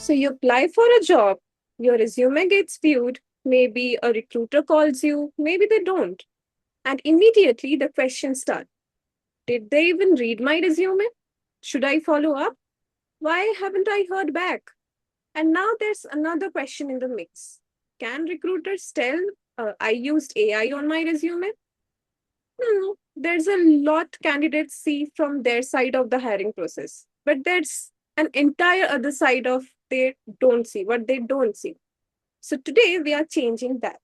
So you apply for a job, your resume gets viewed, maybe a recruiter calls you, maybe they don't. And immediately the questions start. Did they even read my resume? Should I follow up? Why haven't I heard back? And now there's another question in the mix. Can recruiters tell I used AI on my resume? There's a lot candidates see from their side of the hiring process, but there's an entire other side of what they don't see. So today we are changing that.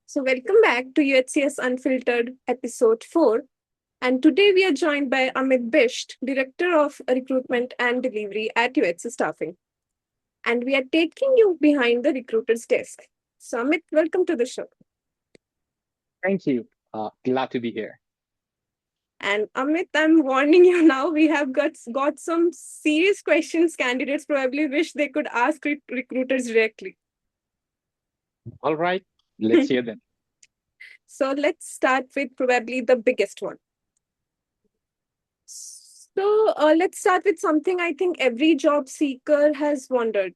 So welcome back to UHCS Unfiltered episode 4. And today we are joined by Amit Bisht, Director of Recruitment and Delivery at UHC Staffing. And we are taking you behind the recruiter's desk. So Amit, welcome to the show. Thank you. Glad to be here. And Amit, I'm warning you now, we have got some serious questions candidates probably wish they could ask recruiters directly. All right, let's hear them. So let's start with probably the biggest one. So let's start with something I think every job seeker has wondered.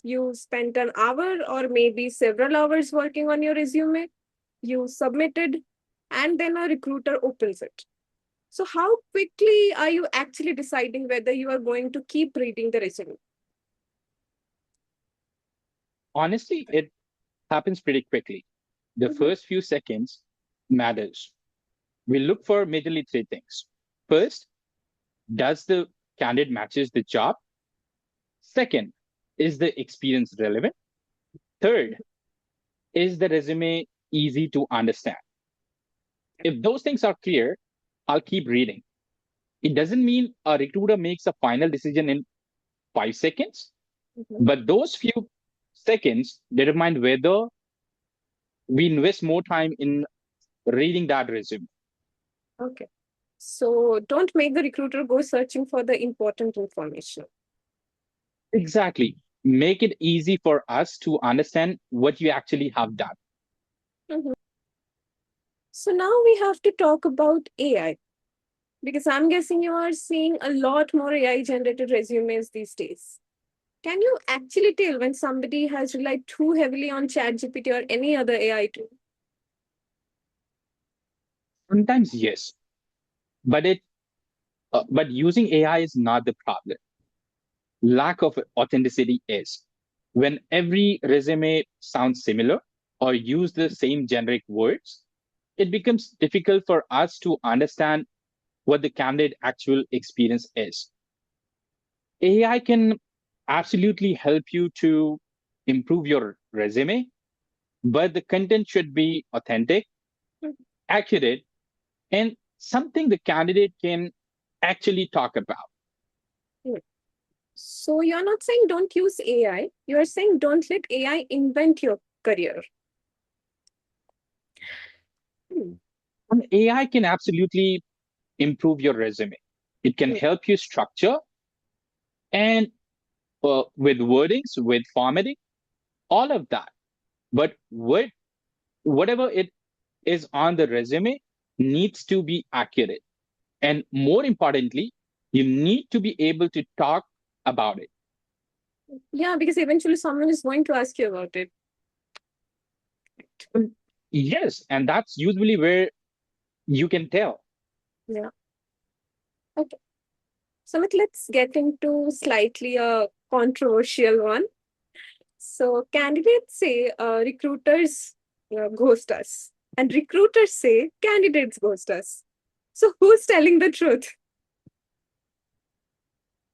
You spent an hour or maybe several hours working on your resume, you submitted, and then a recruiter opens it. So how quickly are you actually deciding whether you are going to keep reading the resume? Honestly, it happens pretty quickly. The Mhm. first few seconds matters. We look for majorly three things. First, does the candidate matches the job? Second, is the experience relevant? Third, is the resume easy to understand? If those things are clear, I'll keep reading. It doesn't mean a recruiter makes a final decision in 5 seconds, Mhm. but those few seconds determine whether we invest more time in reading that resume. Okay. So don't make the recruiter go searching for the important information. Exactly. Make it easy for us to understand what you actually have done. Mhm. So now we have to talk about AI because I'm guessing you are seeing a lot more AI generated resumes these days. Can you actually tell when somebody has relied too heavily on ChatGPT or any other AI tool? Sometimes, yes, but but using AI is not the problem. Lack of authenticity is. When every resume sounds similar or use the same generic words, it becomes difficult for us to understand what the candidate actual experience is. AI can absolutely help you to improve your resume, but the content should be authentic, accurate, and something the candidate can actually talk about. Hmm. So you're not saying don't use AI, you're saying don't let AI invent your career. Hmm. And AI can absolutely improve your resume. It can Hmm. help you structure and with wordings, with formatting, all of that. But whatever it is on the resume needs to be accurate. And more importantly, you need to be able to talk about it. Yeah, because eventually someone is going to ask you about it. Well, yes, and that's usually where you can tell. Yeah. Okay. So let's get into slightly a controversial one. So candidates say recruiters ghost us, and recruiters say candidates ghost us. So who's telling the truth?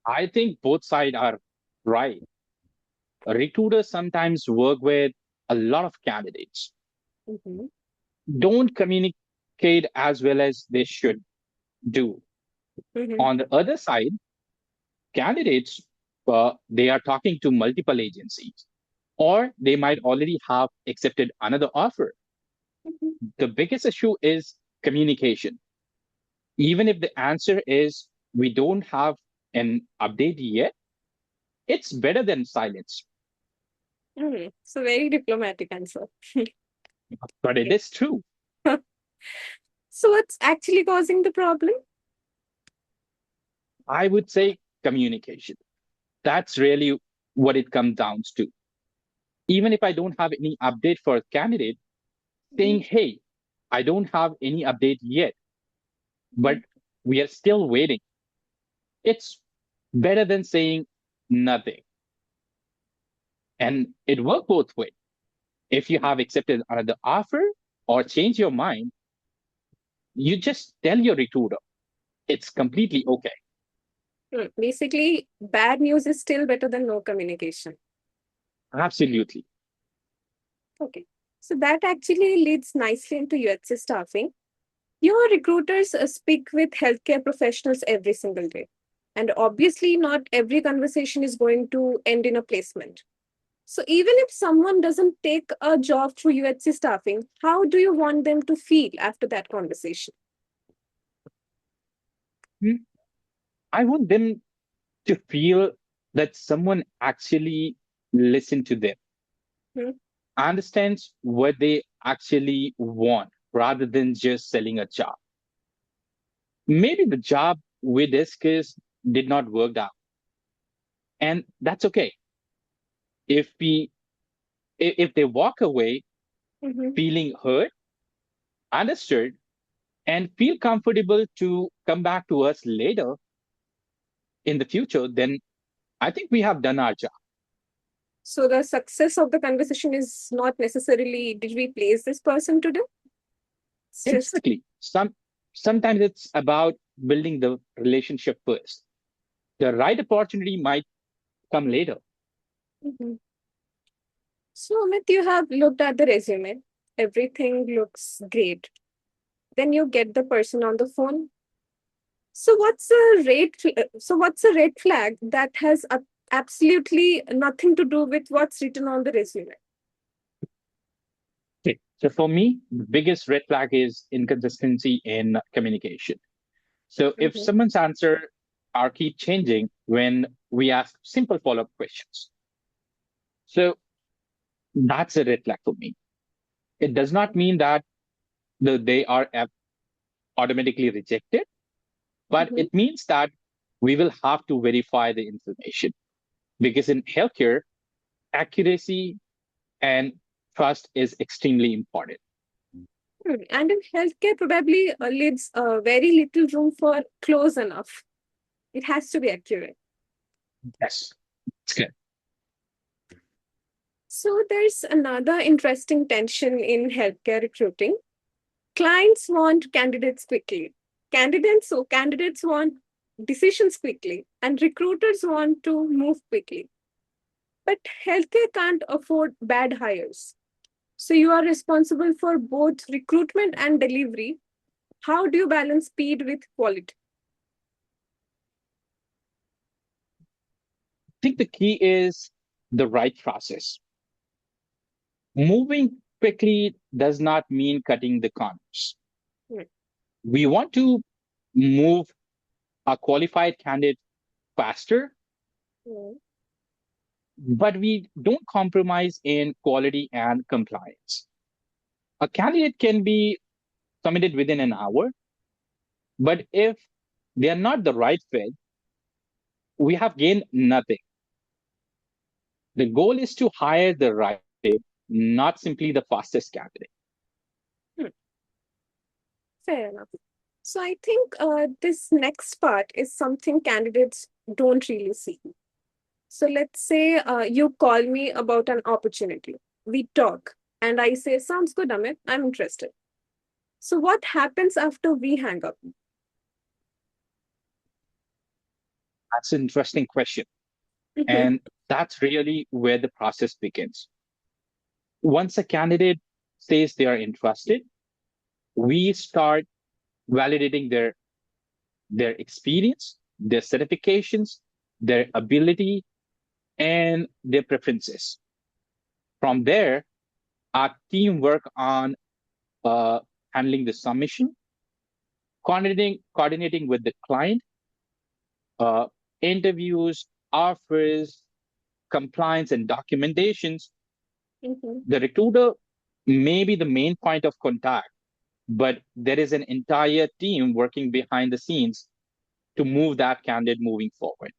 I think both sides are right. Recruiters sometimes work with a lot of candidates, Mhm. don't communicate as well as they should do. Mhm. On the other side, candidates, they are talking to multiple agencies, or they might already have accepted another offer. Mhm. The biggest issue is communication. Even if the answer is we don't have an update yet, it's better than silence. Mhm. So very diplomatic answer. But it is true. So what's actually causing the problem? I would say communication. That's really what it comes down to. Even if I don't have any update for a candidate, saying, Mhm, hey, I don't have any update yet, but mhm, we are still waiting. It's better than saying nothing. And it works both ways. If you mhm. have accepted another offer or change your mind, you just tell your recruiter. It's completely okay. Basically, bad news is still better than no communication. Absolutely. Okay. So that actually leads nicely into UHC staffing. Your recruiters speak with healthcare professionals every single day. And obviously, not every conversation is going to end in a placement. So, even if someone doesn't take a job through UHC staffing, how do you want them to feel after that conversation? Hmm. I want them to feel that someone actually listened to them, Hmm. understands what they actually want rather than just selling a job. Maybe the job we discussed did not work out, and that's okay. If we if they walk away Mhm. feeling heard, understood, and feel comfortable to come back to us later in the future, then I think we have done our job. So, the success of the conversation is not necessarily did we place this person today? It's just. Exactly. Sometimes it's about building the relationship first. The right opportunity might come later. Mhm. So, Amit, you have looked at the resume, everything looks great. Then you get the person on the phone. So what's a red flag that has absolutely nothing to do with what's written on the resume? Okay. So for me, the biggest red flag is inconsistency in communication. So if Mhm. someone's answer are keep changing when we ask simple follow-up questions, so that's a red flag for me. It does not mean that they are automatically rejected, but Mhm. it means that we will have to verify the information because in healthcare, accuracy and trust is extremely important. And in healthcare, probably leaves very little room for close enough. It has to be accurate. Yes, it's good. So there's another interesting tension in healthcare recruiting. Clients want candidates quickly. Candidates want decisions quickly, and recruiters want to move quickly. But healthcare can't afford bad hires. So you are responsible for both recruitment and delivery. How do you balance speed with quality? I think the key is the right process. Moving quickly does not mean cutting the corners. Hmm. We want to move a qualified candidate faster, Hmm. but we don't compromise in quality and compliance. A candidate can be submitted within an hour, but if they are not the right fit, we have gained nothing. The goal is to hire the right fit, not simply the fastest candidate. Hmm. Fair enough. So I think this next part is something candidates don't really see. So let's say you call me about an opportunity. We talk, and I say, "Sounds good, Amit. I'm interested." So what happens after we hang up? That's an interesting question. And that's really where the process begins. Once a candidate says they are interested, we start validating their experience, their certifications, their ability, and their preferences. From there, our team work on uh, handling the submission, coordinating with the client, uh, interviews, offers, compliance, and documentations. Mhm. The recruiter may be the main point of contact, but there is an entire team working behind the scenes to move that candidate moving forward.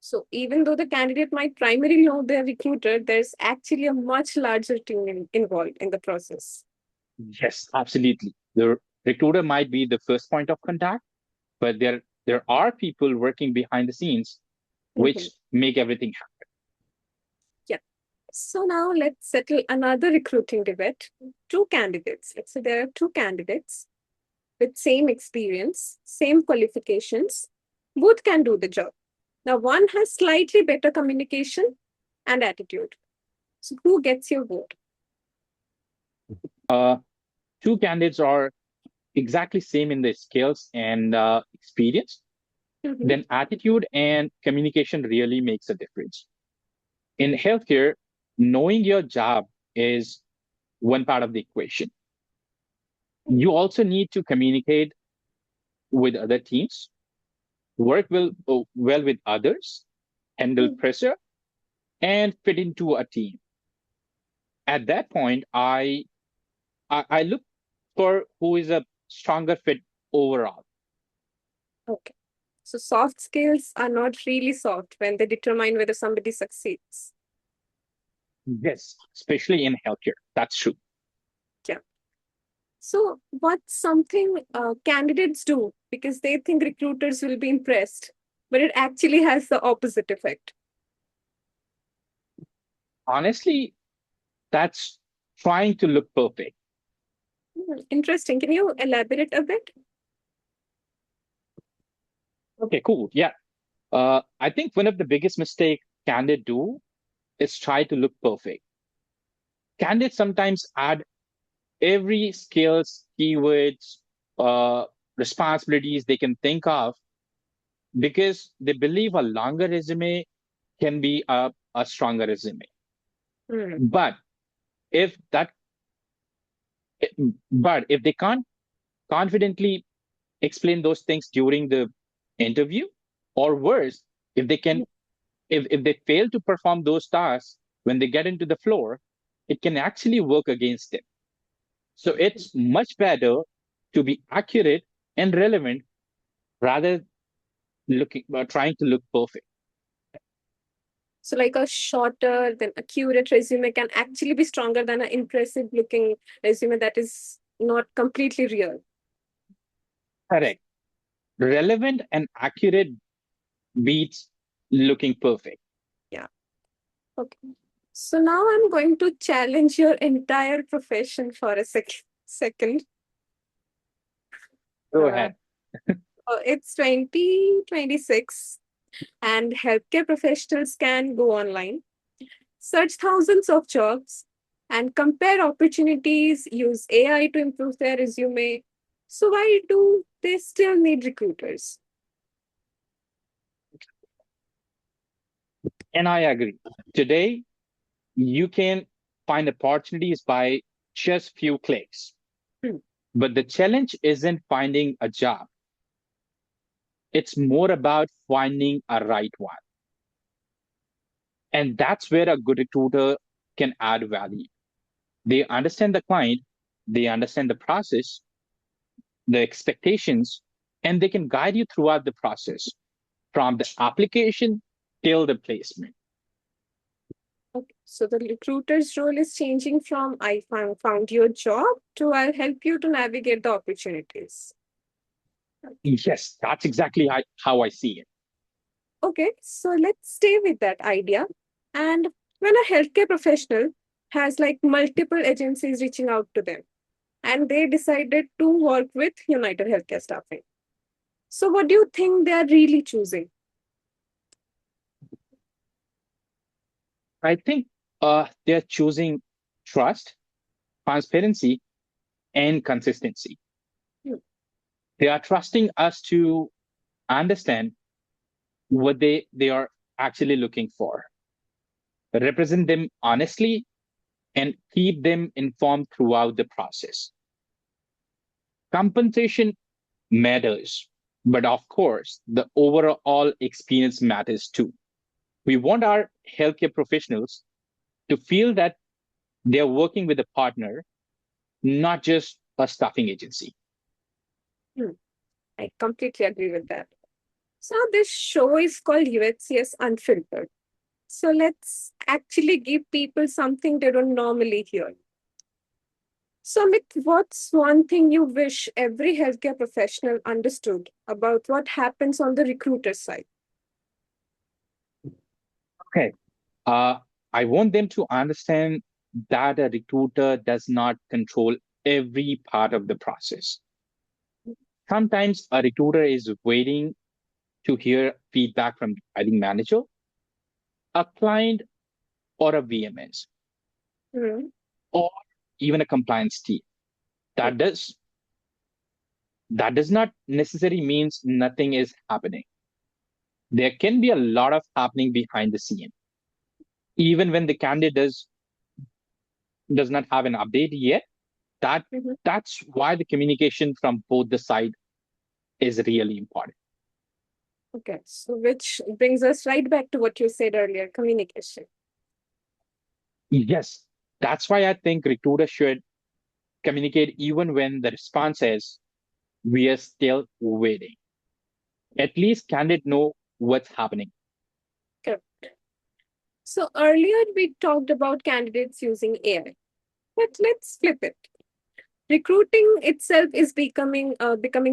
So even though the candidate might primarily know their recruiter, there's actually a much larger team involved in the process. Yes, absolutely. The recruiter might be the first point of contact, but there are people working behind the scenes which Mhm. make everything happen. Yeah. So now let's settle another recruiting debate. Two candidates. Let's say there are two candidates with same experience, same qualifications. Both can do the job. Now, one has slightly better communication and attitude. So, who gets your vote? Uh, Two candidates are exactly same in their skills and experience, Mhm. then attitude and communication really makes a difference. In healthcare, knowing your job is one part of the equation. You also need to communicate with other teams, work well with others, handle pressure, and fit into a team. At that point, I look for who is a stronger fit overall. Okay. So, soft skills are not really soft when they determine whether somebody succeeds. Yes, especially in healthcare. That's true. Yeah. So, what's something candidates do because they think recruiters will be impressed, but it actually has the opposite effect? Honestly, that's trying to look perfect. Interesting. Can you elaborate a bit? Okay, cool. Yeah. I think one of the biggest mistake candidates do is try to look perfect. Candidates sometimes add every skills, keywords, uh, responsibilities they can think of because they believe a longer resume can be a stronger resume. Hmm. But if that, but if they can't confidently explain those things during the interview, or worse, if they can, if they fail to perform those tasks when they get into the floor, it can actually work against them. So it's much better to be accurate and relevant rather looking trying to look perfect. So, like a shorter than accurate resume can actually be stronger than an impressive looking resume that is not completely real. Correct. Relevant and accurate beats looking perfect. Yeah. Okay. So now I'm going to challenge your entire profession for a second. Go Uh, ahead. it's 2026, and healthcare professionals can go online, search thousands of jobs, and compare opportunities, use AI to improve their resume. So, why do they still need recruiters? And I agree. Today, you can find opportunities by just few clicks. Hmm. But the challenge isn't finding a job. It's more about finding a right one. And that's where a good recruiter can add value. They understand the client, they understand the process, the expectations, and they can guide you throughout the process from the application till the placement. Okay. So, the recruiter's role is changing from found your job to I'll help you to navigate the opportunities. Yes, that's exactly how I see it. Okay, so let's stay with that idea. And when a healthcare professional has like multiple agencies reaching out to them and they decided to work with United Healthcare Staffing. So, what do you think they are really choosing? I think they're choosing trust, transparency, and consistency. Hmm. They are trusting us to understand what they are actually looking for, represent them honestly, and keep them informed throughout the process. Compensation matters, but of course, the overall experience matters too. We want our healthcare professionals to feel that they're working with a partner, not just a staffing agency. Hmm. I completely agree with that. So this show is called UHCS Unfiltered. So let's actually give people something they don't normally hear. So, Amit, what's one thing you wish every healthcare professional understood about what happens on the recruiter side? Okay. Uh, I want them to understand that a recruiter does not control every part of the process. Sometimes a recruiter is waiting to hear feedback from the hiring manager, a client, or a VMS, Hmm. or even a compliance team. That does that does not necessarily means nothing is happening. There can be a lot of happening behind the scene. Even when the candidate does not have an update yet, that Mhm. that's why the communication from both the side is really important. Okay, so which brings us right back to what you said earlier, communication. Yes, that's why I think recruiters should communicate even when the response is we are still waiting. At least candidate know what's happening. Correct. So earlier we talked about candidates using AI, but let's flip it. Recruiting itself is becoming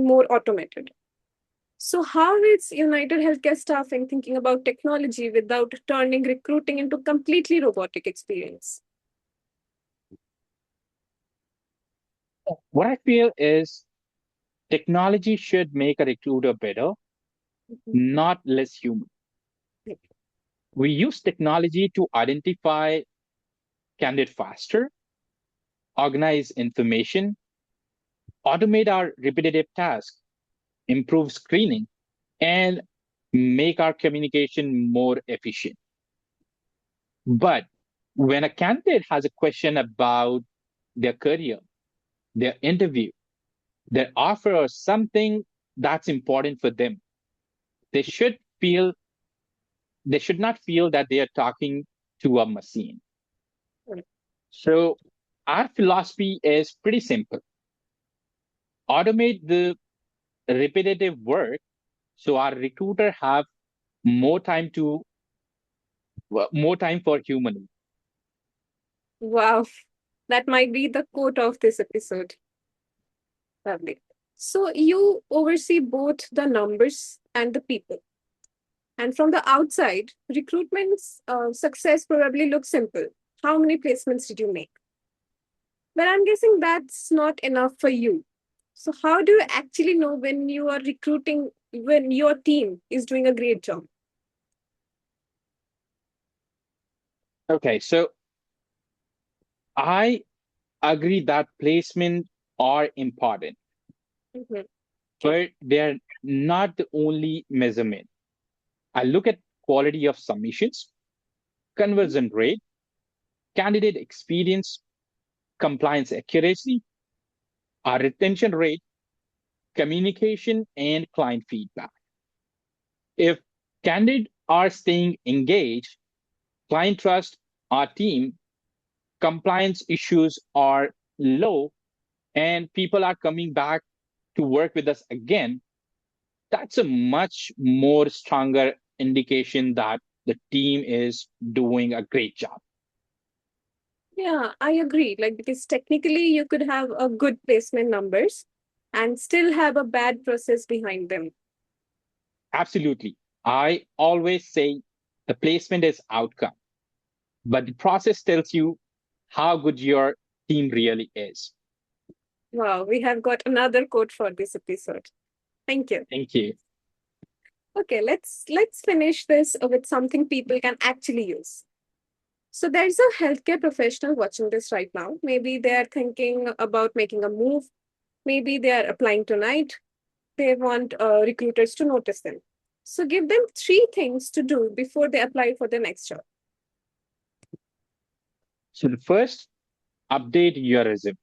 more automated. So how is United Healthcare Staffing thinking about technology without turning recruiting into completely robotic experience? What I feel is technology should make a recruiter better, Mhm. not less human. We use technology to identify candidate faster, organize information, automate our repetitive tasks, improve screening, and make our communication more efficient. But when a candidate has a question about their career, their interview, their offer, or something that's important for them, they should feel they should not feel that they are talking to a machine. So our philosophy is pretty simple. Automate the repetitive work so our recruiter have more time to more time for human. Wow, that might be the quote of this episode. Lovely. So you oversee both the numbers and the people. And from the outside, recruitment's success probably looks simple. How many placements did you make? But I'm guessing that's not enough for you. So how do you actually know when you are recruiting, when your team is doing a great job? Okay, so I agree that placement are important, Mhm. Okay. but they're not the only measurement. I look at quality of submissions, Mhm. conversion rate, candidate experience, compliance accuracy, our retention rate, communication, and client feedback. If candidates are staying engaged, client trust our team, compliance issues are low, and people are coming back to work with us again, that's a much more stronger indication that the team is doing a great job. Yeah, I agree. Like, because technically you could have a good placement numbers and still have a bad process behind them. Absolutely. I always say the placement is outcome, but the process tells you how good your team really is. Wow, we have got another quote for this episode. Thank you. Thank you. Okay, let's finish this with something people can actually use. So there's a healthcare professional watching this right now. Maybe they are thinking about making a move. Maybe they are applying tonight. They want recruiters to notice them. So give them three things to do before they apply for the next job. So the first, update your resume.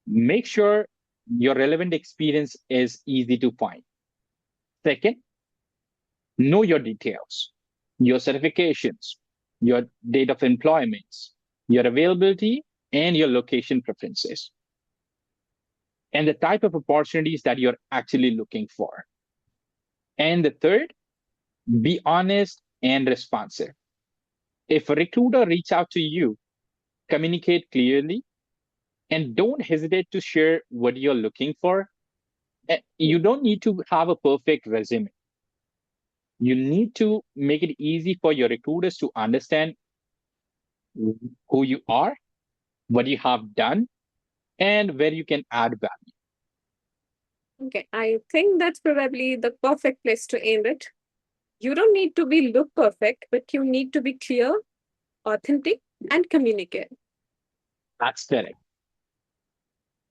Make sure your relevant experience is easy to find. Second, know your details, your certifications, your date of employment, your availability, and your location preferences, and the type of opportunities that you're actually looking for. And the third, be honest and responsive. If a recruiter reach out to you, communicate clearly and don't hesitate to share what you're looking for. You don't need to have a perfect resume. You need to make it easy for your recruiters to understand who you are, what you have done, and where you can add value. Okay, I think that's probably the perfect place to end it. You don't need to be look perfect, but you need to be clear, authentic, and communicate. That's correct.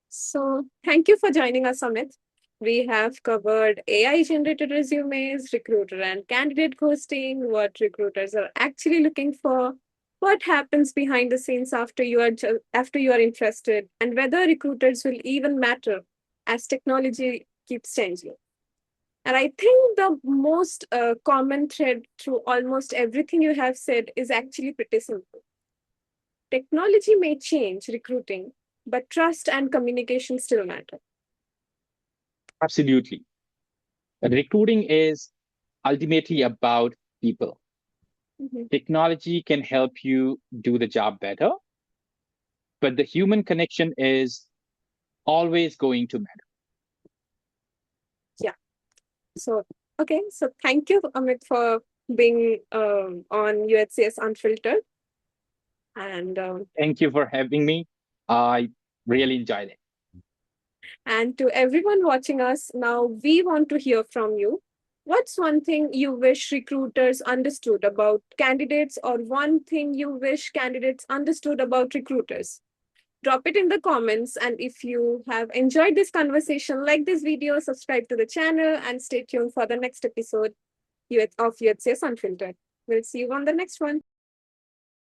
So, thank you for joining us, Amit. We have covered AI generated resumes, recruiter and candidate ghosting, what recruiters are actually looking for, what happens behind the scenes after after you are interested, and whether recruiters will even matter as technology keeps changing. And I think the most common thread through almost everything you have said is actually pretty simple. Technology may change recruiting, but trust and communication still matter. Absolutely. Recruiting is ultimately about people. Mhm. Technology can help you do the job better, but the human connection is always going to matter. Yeah. So, okay. So, thank you, Amit, for being on UHCS Unfiltered. And Thank you for having me. I really enjoyed it. and to everyone watching us, now we want to hear from you. What's one thing you wish recruiters understood about candidates, or one thing you wish candidates understood about recruiters? Drop it in the comments. And if you have enjoyed this conversation, like this video, subscribe to the channel, and stay tuned for the next episode of UHCS Unfiltered. We'll see you on the next one.